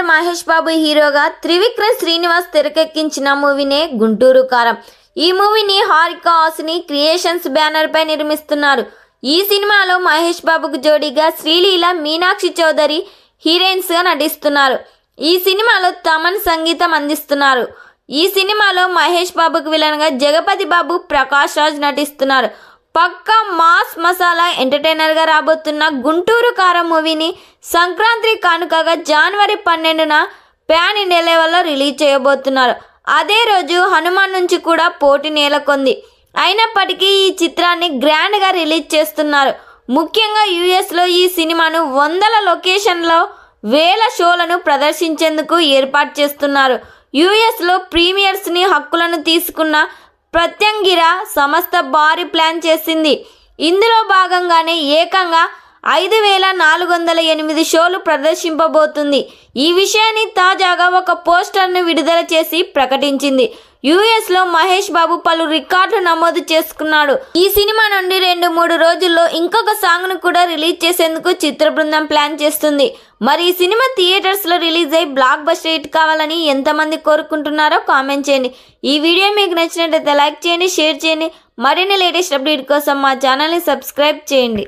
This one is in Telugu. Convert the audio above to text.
స్టార్ మహేష్ బాబు హీరోగా త్రివిక్రమ్ శ్రీనివాస్ తెరకెక్కించిన మూవీనే గుంటూరు కారం. ఈ మూవీని హారిక హాసిని క్రియేషన్స్ బ్యానర్ పై నిర్మిస్తున్నారు. ఈ సినిమాలో మహేష్ బాబుకు జోడీగా శ్రీలీల, మీనాక్షి చౌదరి హీరోయిన్స్ గా నటిస్తున్నారు. ఈ సినిమాలో తమన్ సంగీతం అందిస్తున్నారు. ఈ సినిమాలో మహేష్ బాబుకు విలన్ గా జగపతి బాబు, ప్రకాష్ రాజ్ నటిస్తున్నారు. పక్కా మాస్ మసాలా ఎంటర్టైనర్ గా రాబోతున్న గుంటూరు కారం మూవీని సంక్రాంతి కానుకగా జనవరి 12న పాన్ ఇండియా లెవెల్లో రిలీజ్ చేయబోతున్నారు. అదే రోజు హనుమాన్ నుంచి కూడా పోటీ నెలకొంది. అయినప్పటికీ ఈ చిత్రాన్ని గ్రాండ్ గా రిలీజ్ చేస్తున్నారు. ముఖ్యంగా యుఎస్లో ఈ సినిమాను వందల లొకేషన్లో వేల షోలను ప్రదర్శించేందుకు ఏర్పాటు చేస్తున్నారు. యుఎస్లో ప్రీమియర్స్ని హక్కులను తీసుకున్న ప్రత్యంగిర సంస్థ భారీ ప్లాన్ చేసింది. ఇందులో భాగంగానే ఏకంగా 5408 షోలు ప్రదర్శింపబోతుంది. ఈ విషయాన్ని తాజాగా ఒక పోస్టర్ను విడుదల చేసి ప్రకటించింది. యుఎస్లో మహేష్ బాబు పలు రికార్డులు నమోదు చేసుకున్నాడు. ఈ సినిమా నుండి 2-3 రోజుల్లో ఇంకొక సాంగ్ను కూడా రిలీజ్ చేసేందుకు చిత్ర బృందం ప్లాన్ చేస్తుంది. మరి ఈ సినిమా థియేటర్స్లో రిలీజ్ అయ్యి బ్లాక్ బస్టర్ హిట్ కావాలని ఎంతమంది కోరుకుంటున్నారో కామెంట్ చేయండి. ఈ వీడియో మీకు నచ్చినట్లయితే లైక్ చేయండి, షేర్ చేయండి. మరిన్ని లేటెస్ట్ అప్డేట్ కోసం మా ఛానల్ని సబ్స్క్రైబ్ చేయండి.